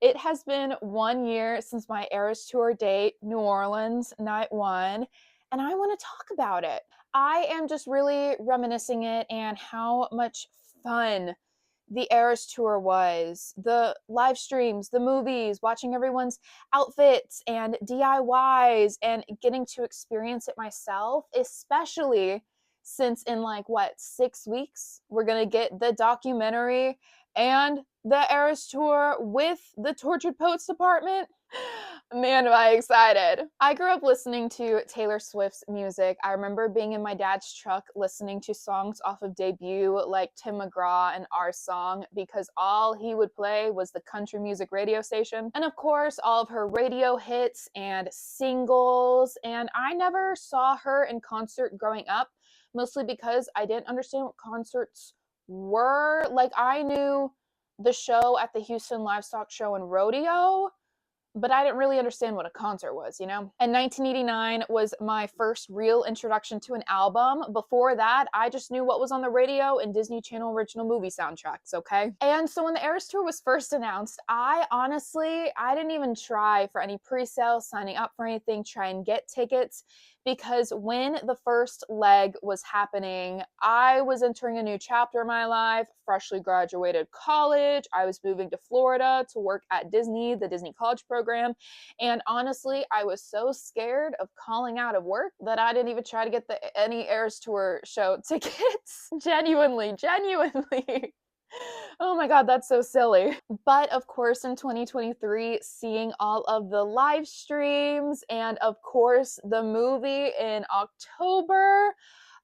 It has been 1 year since my Eras Tour date, New Orleans, night one, and I want to talk about it. I am just really reminiscing it and how much fun the Eras Tour was. The live streams, the movies, watching everyone's outfits and DIYs, and getting to experience it myself, especially since in like what, 6 weeks, we're gonna get the documentary and the Eras Tour with the Tortured Poets Department. Man, am I excited. I grew up listening to Taylor Swift's music. I remember being in my dad's truck listening to songs off of Debut like Tim McGraw and Our Song because all he would play was the country music radio station. And of course, all of her radio hits and singles. And I never saw her in concert growing up, mostly because I didn't understand what concerts were. Like, I knew the show at the Houston Livestock Show and Rodeo, but I didn't really understand what a concert was, you know? And 1989 was my first real introduction to an album. Before that, I just knew what was on the radio and Disney Channel original movie soundtracks, okay? And so when the Eras Tour was first announced, I didn't even try for any pre-sale, signing up for anything, try and get tickets, because when the first leg was happening, I was entering a new chapter in my life, freshly graduated college. I was moving to Florida to work at Disney, the Disney College program. And honestly, I was so scared of calling out of work that I didn't even try to get any Eras Tour show tickets. Genuinely. Oh my God, that's so silly. But of course, in 2023, seeing all of the live streams and of course the movie in October,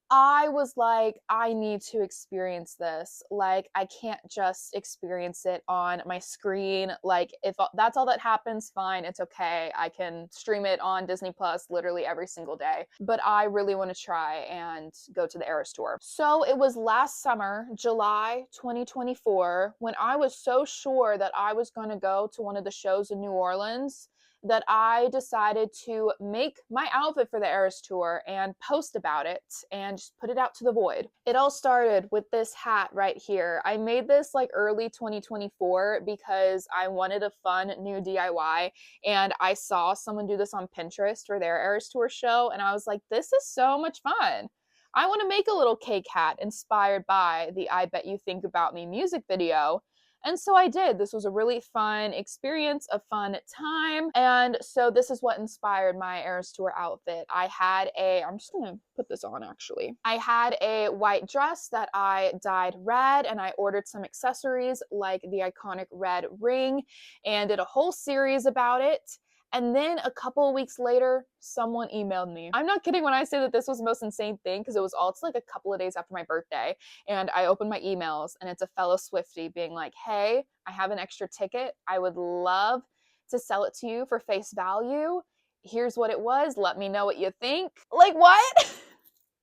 I was like, I need to experience this. Like, I can't just experience it on my screen. Like, if that's all that happens, fine, it's okay. I can stream it on Disney Plus literally every single day. But I really want to try and go to the Eras Tour. So it was last summer, July 2024, when I was so sure that I was going to go to one of the shows in New Orleans, that I decided to make my outfit for the Eras Tour and post about it and just put it out to the void. It all started with this hat right here. I made this like early 2024 because I wanted a fun new DIY, and I saw someone do this on Pinterest for their Eras Tour show, and I was like, this is so much fun. I want to make a little cake hat inspired by the I Bet You Think About Me music video. And so I did. This was a really fun experience, a fun time. And so this is what inspired my Eras Tour outfit. I'm just gonna put this on actually. I had a white dress that I dyed red, and I ordered some accessories like the iconic red ring and did a whole series about it. And then a couple of weeks later, someone emailed me. I'm not kidding when I say that this was the most insane thing, because it's like a couple of days after my birthday, and I opened my emails and it's a fellow Swiftie being like, hey, I have an extra ticket. I would love to sell it to you for face value. Here's what it was. Let me know what you think. Like, what?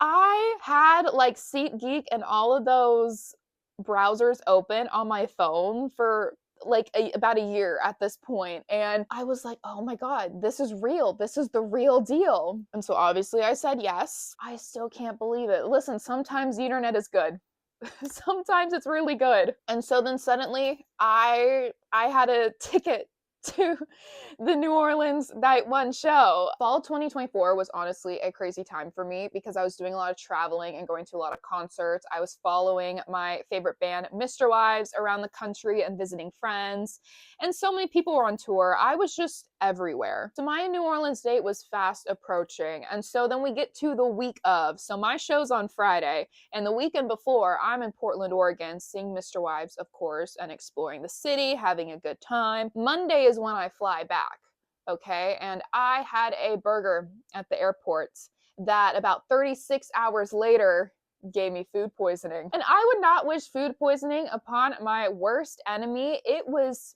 I had like SeatGeek and all of those browsers open on my phone for like about a year at this point, and I was like, oh my God, this is real. This is the real deal. And so obviously I said yes. I still can't believe it. Listen, sometimes the internet is good. Sometimes it's really good. And so then suddenly I had a ticket to the New Orleans night one show. Fall 2024 was honestly a crazy time for me because I was doing a lot of traveling and going to a lot of concerts. I was following my favorite band, Mr. Wives, around the country and visiting friends. And so many people were on tour. I was just everywhere. So my New Orleans date was fast approaching. And so then we get to the week of. So my show's on Friday, and the weekend before, I'm in Portland, Oregon, seeing Mr. Wives, of course, and exploring the city, having a good time. Monday is when I fly back, okay? And I had a burger at the airport that about 36 hours later gave me food poisoning. And I would not wish food poisoning upon my worst enemy. It was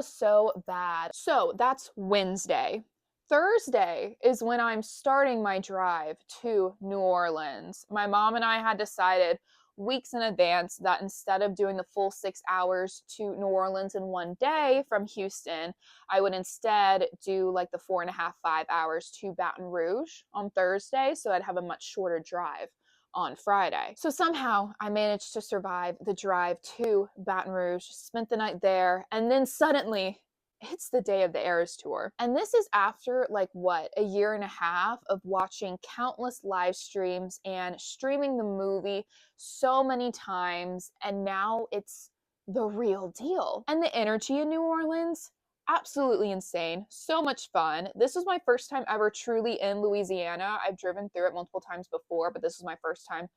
so bad. So that's Wednesday. Thursday is when I'm starting my drive to New Orleans. My mom and I had decided weeks in advance that instead of doing the full 6 hours to New Orleans in one day from Houston, I would instead do like the 4.5, 5 hours to Baton Rouge on Thursday, so I'd have a much shorter drive. on Friday. So somehow I managed to survive the drive to Baton Rouge, spent the night there, and then suddenly it's the day of the Eras Tour. And this is after like what, a year and a half of watching countless live streams and streaming the movie so many times, and now it's the real deal. And the energy in New Orleans, absolutely insane. So much fun. This was my first time ever truly in Louisiana. I've driven through it multiple times before, but this was my first time,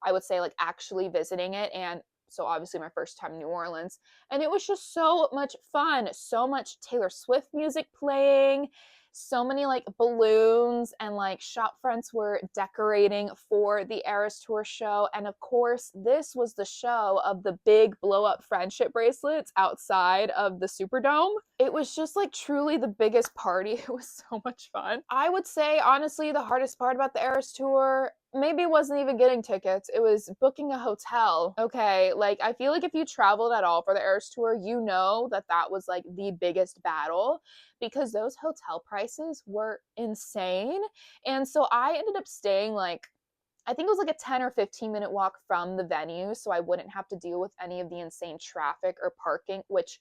I would say, like actually visiting it. And so obviously my first time in New Orleans. And it was just so much fun. So much Taylor Swift music playing. So many like balloons, and like shop fronts were decorating for the Eras Tour show. And of course, this was the show of the big blow up friendship bracelets outside of the Superdome. It was just like truly the biggest party. It was so much fun. I would say, honestly, the hardest part about the Eras Tour maybe it wasn't even getting tickets. It was booking a hotel. Okay, like I feel like if you traveled at all for the Eras Tour, you know that that was like the biggest battle, because those hotel prices were insane. And so I ended up staying like, I think it was like a 10 or 15-minute walk from the venue, so I wouldn't have to deal with any of the insane traffic or parking, which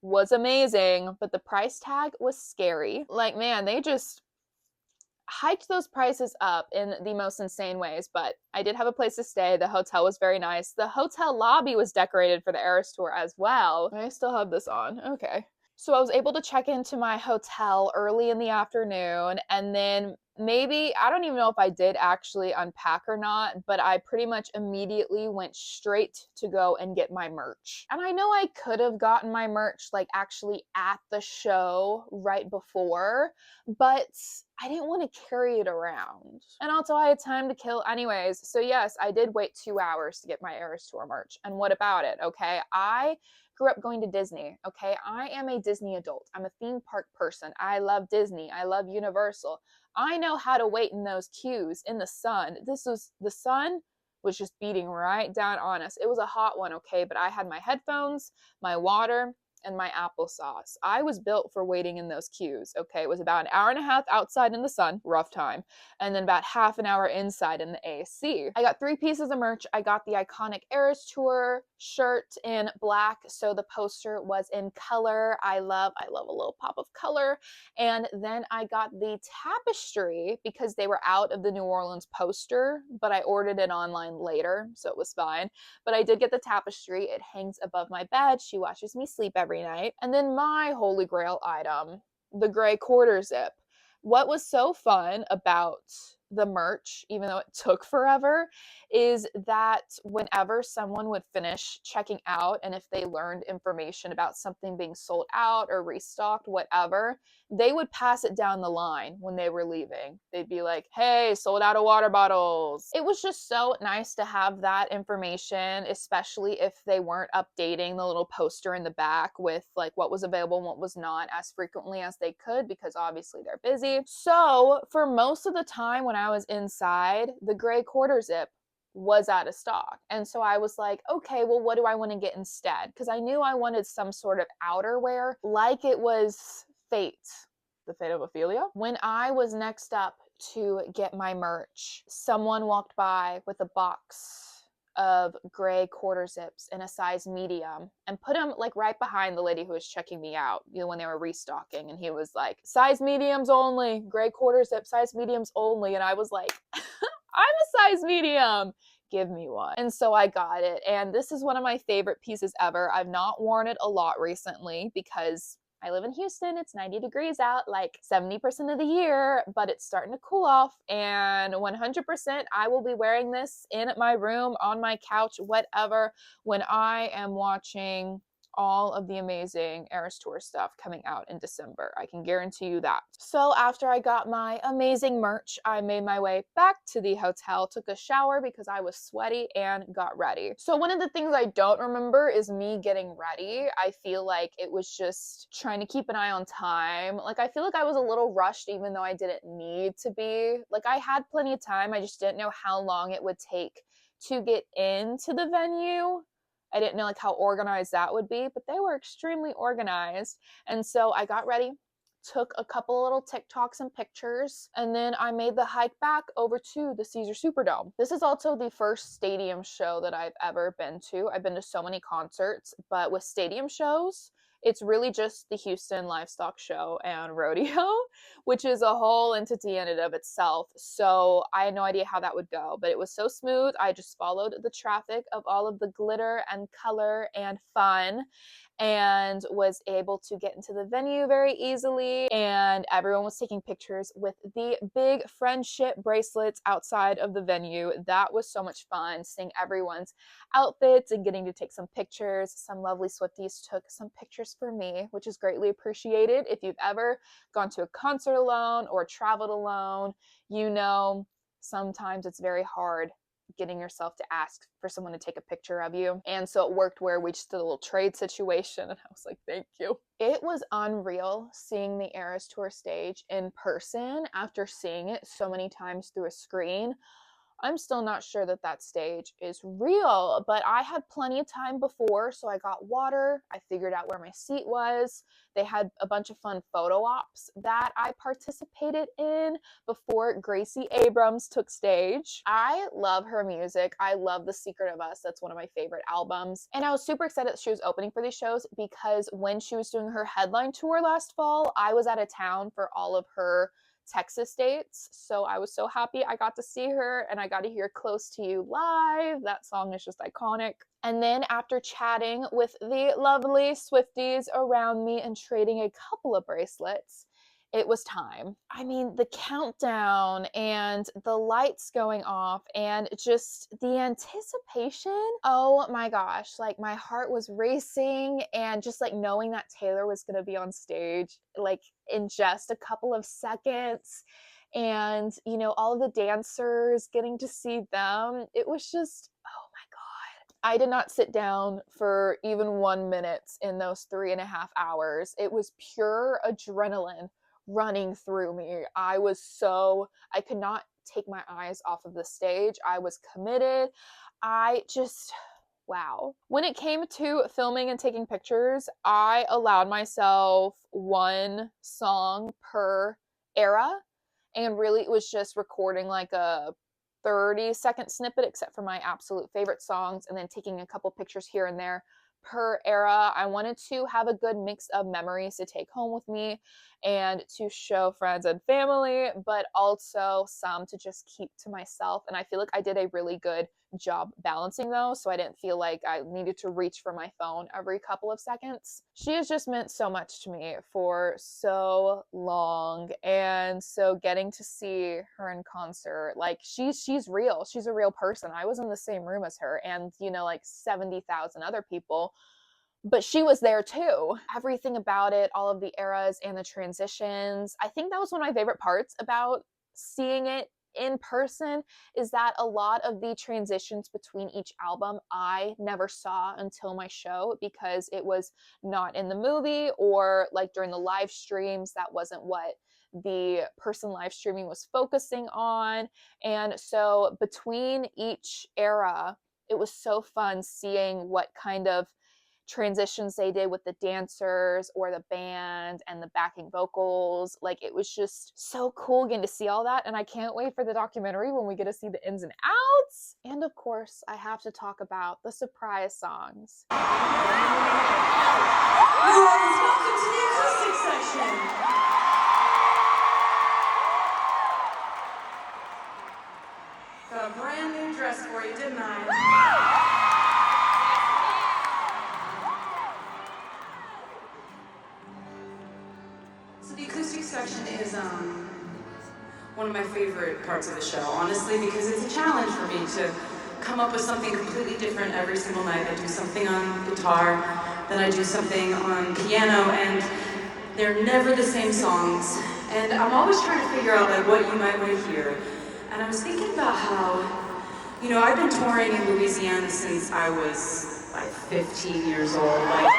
was amazing, but the price tag was scary. Like, man, they just hiked those prices up in the most insane ways, but I did have a place to stay. The hotel was very nice. The hotel lobby was decorated for the Eras Tour as well. I still have this on. Okay. So I was able to check into my hotel early in the afternoon, and then maybe, I don't even know if I did actually unpack or not, but I pretty much immediately went straight to go and get my merch. And I know I could have gotten my merch like actually at the show right before, but I didn't want to carry it around. And also I had time to kill anyways. So yes, I did wait 2 hours to get my Eras Tour merch. And what about it? Okay, I grew up going to Disney. Okay, I am a Disney adult. I'm a theme park person. I love Disney. I love Universal. I know how to wait in those queues in the sun. The sun was just beating right down on us. It was a hot one, okay, but I had my headphones, my water, and my applesauce. I was built for waiting in those queues, okay? It was about an hour and a half outside in the sun, rough time, and then about half an hour inside in the AC. I got 3 pieces of merch. I got the iconic Eras Tour shirt in black, so the poster was in color. I love a little pop of color. And then I got the tapestry because they were out of the New Orleans poster, but I ordered it online later, so it was fine. But I did get the tapestry. It hangs above my bed. She watches me sleep every night. And then my holy grail item, the gray quarter zip. What was so fun about the merch, even though it took forever, is that whenever someone would finish checking out, and if they learned information about something being sold out or restocked, whatever, they would pass it down the line when they were leaving. They'd be like, hey, sold out of water bottles. It was just so nice to have that information, especially if they weren't updating the little poster in the back with like what was available and what was not as frequently as they could, because obviously they're busy. So for most of the time when I was inside, the gray quarter zip was out of stock. And so I was like, okay, well, what do I want to get instead? Because I knew I wanted some sort of outerwear, like it was Fate, the Fate of Ophelia. When I was next up to get my merch, someone walked by with a box of gray quarter zips in a size medium and put them like right behind the lady who was checking me out, you know, when they were restocking. And he was like, size mediums only, gray quarter zip, size mediums only. And I was like, I'm a size medium. Give me one. And so I got it. And this is one of my favorite pieces ever. I've not worn it a lot recently because I live in Houston. It's 90 degrees out like 70% of the year, but it's starting to cool off. And 100% I will be wearing this in my room, on my couch, whatever, when I am watching all of the amazing Eras Tour stuff coming out in December. I can guarantee you that. So after I got my amazing merch, I made my way back to the hotel, took a shower because I was sweaty, and got ready. So one of the things I don't remember is me getting ready. I feel like it was just trying to keep an eye on time. Like I feel like I was a little rushed even though I didn't need to be. Like I had plenty of time. I just didn't know how long it would take to get into the venue. I didn't know like how organized that would be, but they were extremely organized. And so I got ready, took a couple little TikToks and pictures, and then I made the hike back over to the Caesar Superdome. This is also the first stadium show that I've ever been to. I've been to so many concerts, but with stadium shows, it's really just the Houston Livestock Show and Rodeo, which is a whole entity in and of itself. So I had no idea how that would go, but it was so smooth. I just followed the traffic of all of the glitter and color and fun, and was able to get into the venue very easily, and everyone was taking pictures with the big friendship bracelets outside of the venue. That was so much fun, seeing everyone's outfits and getting to take some pictures. Some lovely Swifties took some pictures for me, which is greatly appreciated. If you've ever gone to a concert alone or traveled alone, you know sometimes it's very hard getting yourself to ask for someone to take a picture of you. And so it worked where we just did a little trade situation, and I was like, thank you. It was unreal seeing the Eras Tour stage in person after seeing it so many times through a screen. I'm still not sure that that stage is real, but I had plenty of time before, so I got water. I figured out where my seat was. They had a bunch of fun photo ops that I participated in before Gracie Abrams took stage. I love her music. I love The Secret of Us. That's one of my favorite albums. And I was super excited that she was opening for these shows, because when she was doing her headline tour last fall, I was out of town for all of her Texas dates, so I was so happy I got to see her, and I got to hear Close to You live. That song is just iconic. And then after chatting with the lovely Swifties around me and trading a couple of bracelets, it was time. I mean, the countdown and the lights going off and just the anticipation. Oh my gosh, like my heart was racing, and just like knowing that Taylor was going to be on stage like in just a couple of seconds, and you know, all of the dancers, getting to see them. It was just, oh my God. I did not sit down for even 1 minute in those 3.5 hours. It was pure adrenaline running through me. I could not take my eyes off of the stage. I was committed. Wow. When it came to filming and taking pictures, I allowed myself one song per era, and really it was just recording like a 30-second snippet, except for my absolute favorite songs, and then taking a couple pictures here and there per era. I wanted to have a good mix of memories to take home with me and to show friends and family, but also some to just keep to myself. And I feel like I did a really good job balancing those, so I didn't feel like I needed to reach for my phone every couple of seconds. She has just meant so much to me for so long, and so getting to see her in concert, like she's real. She's a real person. I was in the same room as her, and you know, like 70,000 other people, but she was there too. Everything about it, all of the eras and the transitions. I think that was one of my favorite parts about seeing it in person, is that a lot of the transitions between each album I never saw until my show, because it was not in the movie, or like during the live streams, that wasn't what the person live streaming was focusing on. And so between each era, it was so fun seeing what kind of transitions they did with the dancers or the band and the backing vocals. Like, it was just so cool getting to see all that, and I can't wait for the documentary when we get to see the ins and outs. And of course, I have to talk about the surprise songs. Welcome to the acoustic section. Got a brand new dress for you, didn't I? So the acoustic section is one of my favorite parts of the show, honestly, because it's a challenge for me to come up with something completely different every single night. I do something on guitar, then I do something on piano, and they're never the same songs. And I'm always trying to figure out like what you might want to hear. And I was thinking about how, you know, I've been touring in Louisiana since I was like 15 years old. Like,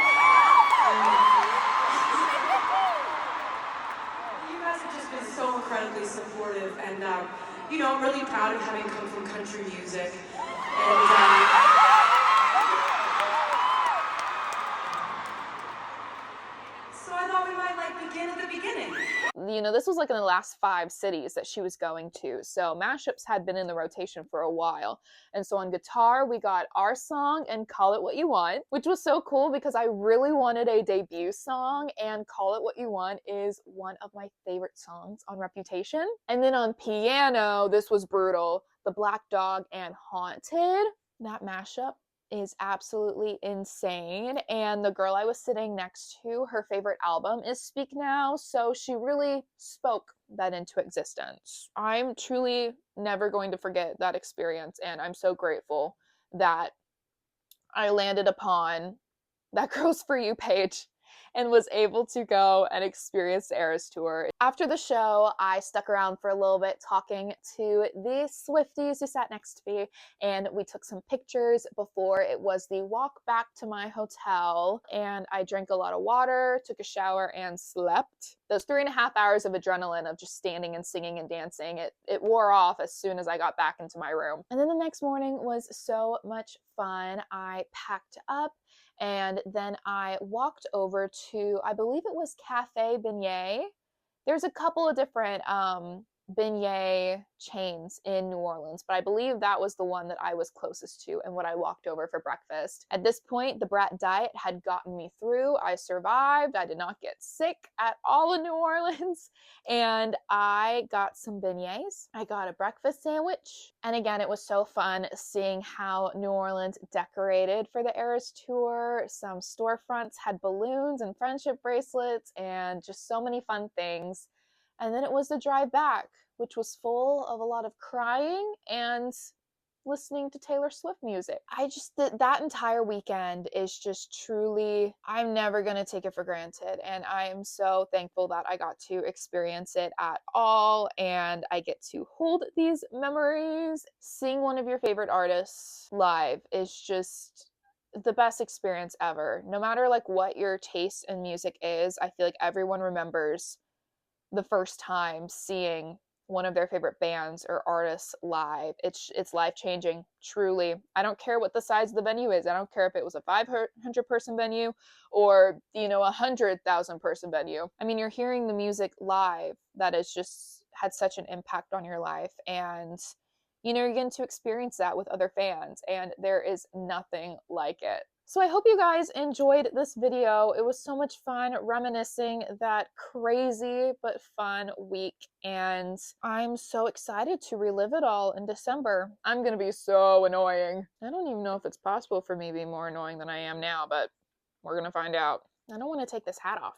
you guys have just been so incredibly supportive, and you know, I'm really proud of having come from country music. And so I thought thought we might like begin at the beginning. You know, this was like in the last 5 cities that she was going to, so mashups had been in the rotation for a while. And so on guitar, we got our song and Call It What You Want, which was so cool because I really wanted a debut song, and Call It What You Want is one of my favorite songs on Reputation. And then on piano, this was brutal. The Black Dog and Haunted, that mashup is absolutely insane. And the girl I was sitting next to, her favorite album is Speak Now, so she really spoke that into existence. I'm truly never going to forget that experience, and I'm so grateful that I landed upon that Girls For You page and was able to go and experience the Eras Tour. After the show, I stuck around for a little bit talking to the Swifties who sat next to me, and we took some pictures before it was the walk back to my hotel, and I drank a lot of water, took a shower, and slept. Those 3.5 hours of adrenaline of just standing and singing and dancing, it wore off as soon as I got back into my room. And then the next morning was so much fun. I packed up and then I walked over to, I believe it was Cafe Beignet. There's a couple of different beignet chains in New Orleans, but I believe that was the one that I was closest to and what I walked over for breakfast. At this point, the Brat diet had gotten me through. I survived. I did not get sick at all in New Orleans, and I got some beignets. I got a breakfast sandwich, and again, it was so fun seeing how New Orleans decorated for the Eras Tour. Some storefronts had balloons and friendship bracelets and just so many fun things. And then it was the drive back, which was full of a lot of crying and listening to Taylor Swift music. That entire weekend is just truly, I'm never going to take it for granted. And I am so thankful that I got to experience it at all. And I get to hold these memories. Seeing one of your favorite artists live is just the best experience ever. No matter like what your taste in music is, I feel like everyone remembers the first time seeing one of their favorite bands or artists live. It's life-changing, truly. I don't care what the size of the venue is. I don't care if it was a 500-person venue or, you know, 100,000-person venue. I mean, you're hearing the music live that has just had such an impact on your life, and you know, you're getting to experience that with other fans, and there is nothing like it. So I hope you guys enjoyed this video. It was so much fun reminiscing that crazy but fun week, and I'm so excited to relive it all in December. I'm gonna be so annoying. I don't even know if it's possible for me to be more annoying than I am now, but we're gonna find out. I don't want to take this hat off.